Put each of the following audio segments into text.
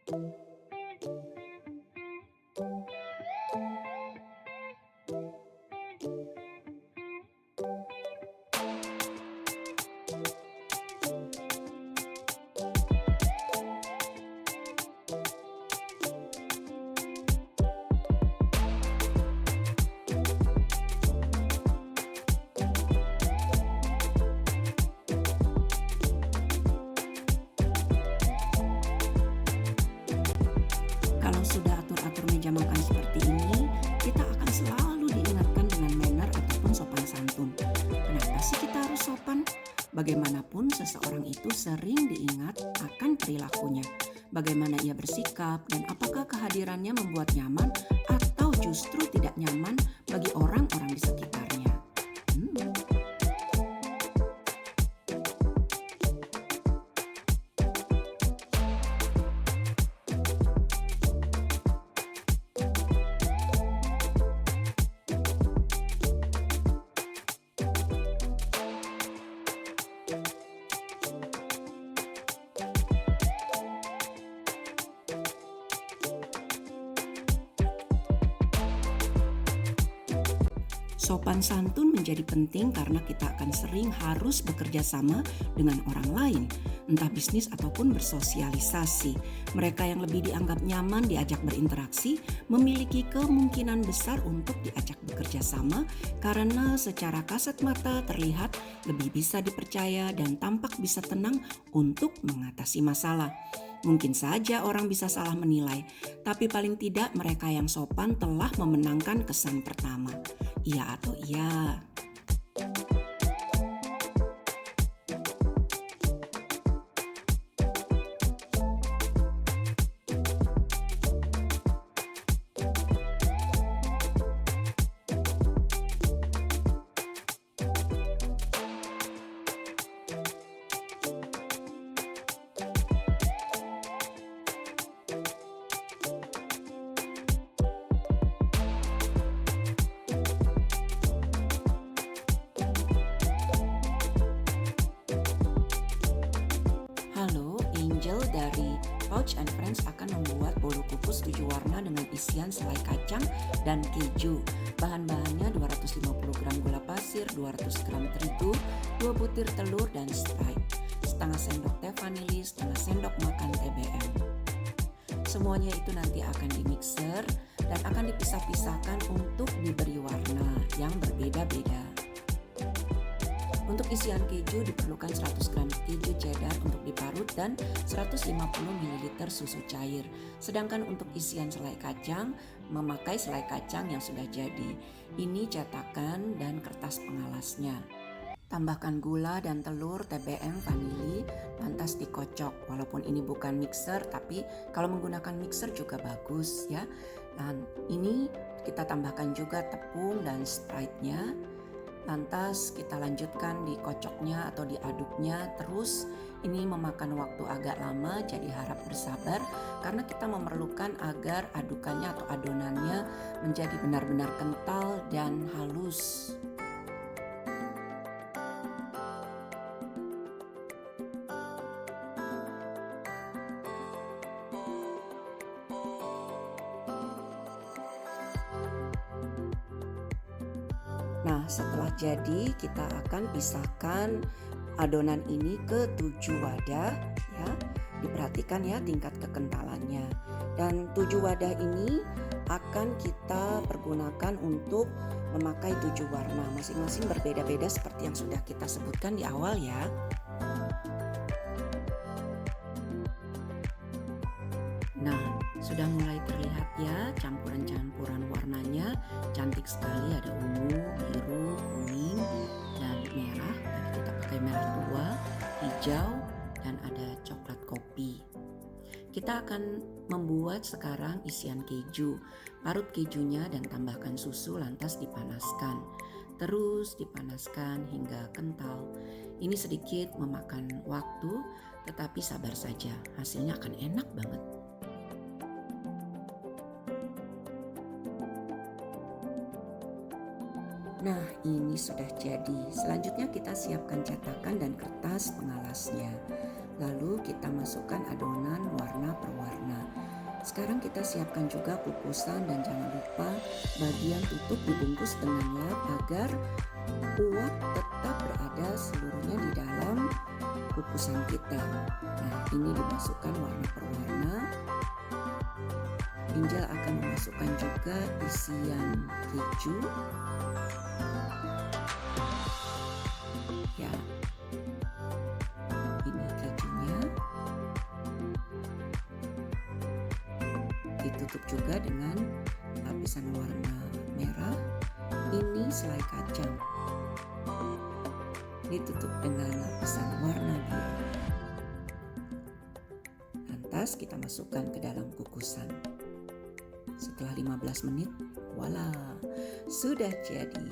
Kalau sudah atur-atur meja makan seperti ini, kita akan selalu diingatkan dengan manner ataupun sopan santun. Kenapa sih kita harus sopan? Bagaimanapun seseorang itu sering diingat akan perilakunya. Bagaimana ia bersikap dan apakah kehadirannya membuat nyaman atau justru tidak nyaman bagi orang-orang di sekitarnya. Hmm. Sopan santun menjadi penting karena kita akan sering harus bekerja sama dengan orang lain, entah bisnis ataupun bersosialisasi. Mereka yang lebih dianggap nyaman diajak berinteraksi memiliki kemungkinan besar untuk diajak bekerja sama karena secara kasat mata terlihat lebih bisa dipercaya dan tampak bisa tenang untuk mengatasi masalah. Mungkin saja orang bisa salah menilai, tapi paling tidak mereka yang sopan telah memenangkan kesan pertama. Iya atau iya? Halo, Angel dari Pouch and Friends akan membuat bolu kukus 7 warna dengan isian selai kacang dan keju. Bahan-bahannya 250 gram gula pasir, 200 gram terigu, 2 butir telur dan Sprite, setengah sendok teh vanili, setengah sendok makan TBM. Semuanya itu nanti akan dimixer dan akan dipisah-pisahkan untuk diberi warna yang berbeda-beda. Untuk isian keju diperlukan 100 gram keju cheddar untuk diparut dan 150 ml susu cair. Sedangkan untuk isian selai kacang, memakai selai kacang yang sudah jadi. Ini cetakan dan kertas pengalasnya. Tambahkan gula dan telur, TBM, vanili, lantas dikocok. Walaupun ini bukan mixer, tapi kalau menggunakan mixer juga bagus ya. Dan ini kita tambahkan juga tepung dan Sprite-nya. Lantas kita lanjutkan dikocoknya atau diaduknya terus. Ini memakan waktu agak lama, jadi harap bersabar karena kita memerlukan agar adukannya atau adonannya menjadi benar-benar kental dan halus. Nah, setelah jadi kita akan pisahkan adonan ini ke 7 wadah ya. Diperhatikan ya tingkat kekentalannya. Dan 7 wadah ini akan kita pergunakan untuk memakai 7 warna. Masing-masing berbeda-beda seperti yang sudah kita sebutkan di awal ya. Nah, sudah mulai terlihat ya campuran-campuran warnanya. Cantik sekali, ada ungu, biru, kuning, dan merah. Tadi kita pakai merah tua, hijau, dan ada coklat kopi. Kita akan membuat sekarang isian keju. Parut kejunya dan tambahkan susu lantas dipanaskan. Terus dipanaskan hingga kental. Ini sedikit memakan waktu, tetapi sabar saja, hasilnya akan enak banget. Nah, ini sudah jadi. Selanjutnya kita siapkan cetakan dan kertas pengalasnya. Lalu kita masukkan adonan warna per warna. Sekarang kita siapkan juga kukusan dan jangan lupa bagian tutup dibungkus dengan lap agar uap tetap berada seluruhnya di dalam kukusan kita. Nah, ini dimasukkan warna per warna. Angel akan memasukkan juga isian keju. Ya, ini kejunya. Ditutup juga dengan lapisan warna merah. Ini selai kacang. Ditutup dengan lapisan warna biru. Lantas kita masukkan ke dalam kukusan. Setelah 15 menit, voila, sudah jadi.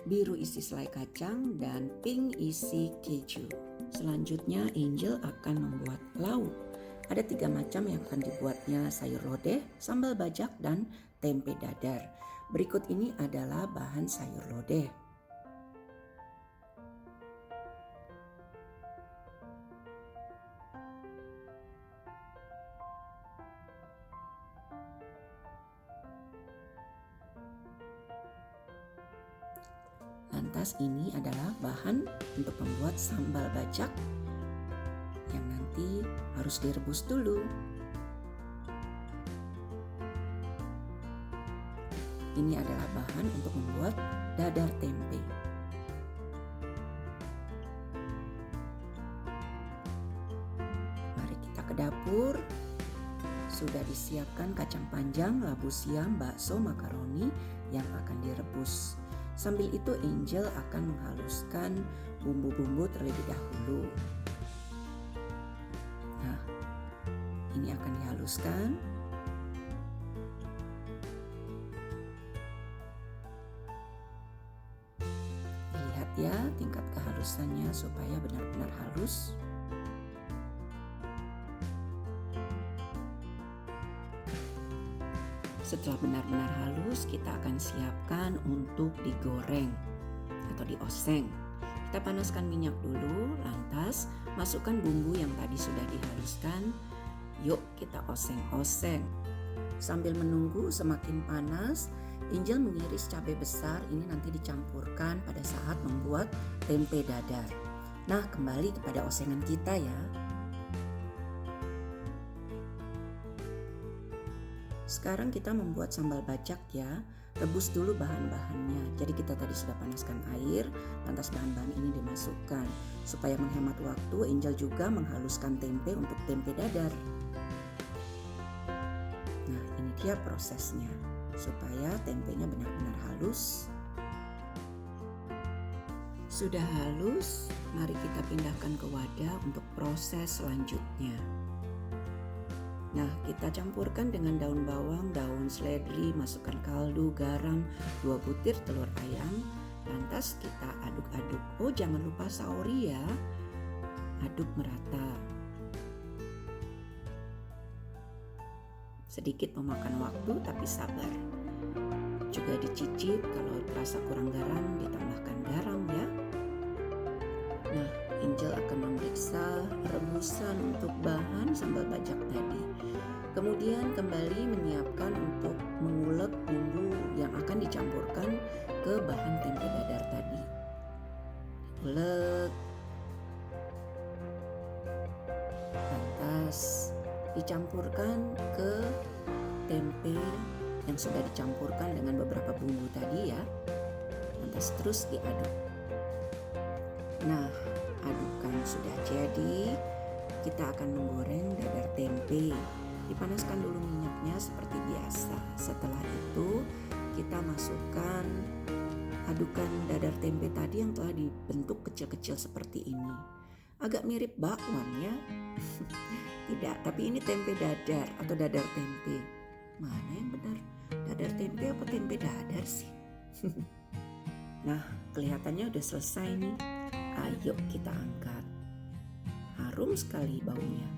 Biru isi selai kacang dan pink isi keju. Selanjutnya Angel akan membuat lauk. Ada 3 macam yang akan dibuatnya, sayur lodeh, sambal bajak, dan tempe dadar. Berikut ini adalah bahan sayur lodeh. Lantas ini adalah bahan untuk membuat sambal bajak yang nanti harus direbus dulu. Ini adalah bahan untuk membuat dadar tempe. Mari kita ke dapur. Sudah disiapkan kacang panjang, labu siam, bakso, makaroni yang akan direbus. Sambil itu Angel akan menghaluskan bumbu-bumbu terlebih dahulu. Nah, ini akan dihaluskan. Lihat ya tingkat kehalusannya supaya benar-benar halus. Setelah benar-benar halus, kita akan siapkan untuk digoreng atau dioseng. Kita panaskan minyak dulu, lantas masukkan bumbu yang tadi sudah dihaluskan. Yuk kita oseng-oseng. Sambil menunggu semakin panas, Angel mengiris cabai besar. Ini nanti dicampurkan pada saat membuat tempe dadar. Nah, kembali kepada osengan kita ya. Sekarang kita membuat sambal bajak ya. Rebus dulu bahan-bahannya. Jadi kita tadi sudah panaskan air, lantas bahan-bahan ini dimasukkan. Supaya menghemat waktu, Angel juga menghaluskan tempe untuk tempe dadar. Nah, ini dia prosesnya. Supaya tempenya benar-benar halus. Sudah halus, mari kita pindahkan ke wadah untuk proses selanjutnya. Nah, kita campurkan dengan daun bawang, daun seledri, masukkan kaldu, garam, 2 butir telur ayam. Lantas kita aduk-aduk. Oh, jangan lupa saori ya. Aduk merata. Sedikit memakan waktu tapi sabar. Juga dicicip, kalau terasa kurang garam ditambahkan garam ya. Nah, Angel akan memeriksa rebusan untuk bahan sambal bajak tadi. Kemudian kembali menyiapkan untuk mengulek bumbu yang akan dicampurkan ke bahan tempe dadar tadi. Ulek. Lantas dicampurkan ke tempe yang sudah dicampurkan dengan beberapa bumbu tadi ya. Lantas terus diaduk. Nah, adukan sudah jadi. Kita akan menggoreng dadar tempe. Dipanaskan dulu minyaknya seperti biasa. Setelah itu kita masukkan adukan dadar tempe tadi yang telah dibentuk kecil-kecil seperti ini. Agak mirip bakwan ya. Tidak, tapi ini tempe dadar atau dadar tempe. Mana yang benar? Dadar tempe apa tempe dadar sih? Nah, kelihatannya udah selesai nih. Ayo kita angkat. Harum sekali baunya.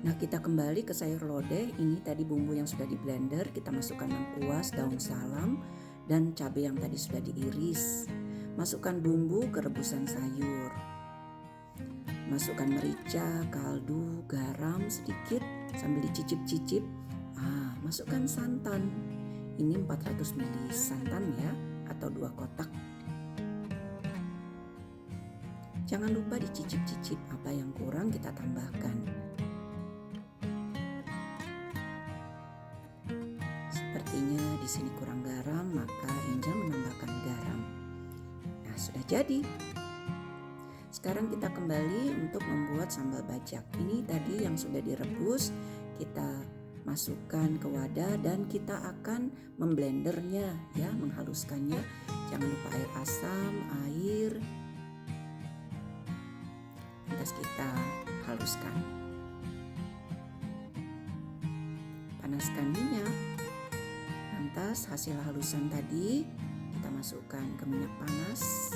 Nah, kita kembali ke sayur lodeh. Ini tadi bumbu yang sudah di blender. Kita masukkan lengkuas, daun salam, dan cabai yang tadi sudah diiris. Masukkan bumbu ke rebusan sayur. Masukkan merica, kaldu, garam sedikit, Sambil dicicip-cicip, masukkan santan. Ini 400 ml santan ya, atau 2 kotak. Jangan lupa dicicip-cicip, apa yang kurang kita tambahkan. Sepertinya di sini kurang garam, maka Angel menambahkan garam. Nah, sudah jadi. Sekarang kita kembali untuk membuat sambal bajak. Ini tadi yang sudah direbus, kita masukkan ke wadah dan kita akan memblendernya ya, menghaluskannya. Jangan lupa air asam, air. Lantas kita haluskan. Panaskan minyak. Lantas hasil halusan tadi kita masukkan ke minyak panas.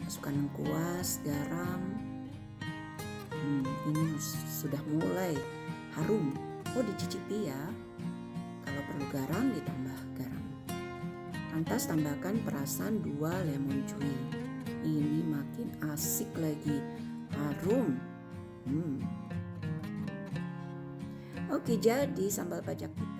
Masukkan lengkuas, garam. Ini sudah mulai harum. Dicicipi ya. Kalau perlu garam, ditambah garam. Lantas tambahkan perasan 2 lemon cuy. Ini makin asik lagi, harum. Oke, jadi sambal bajak kita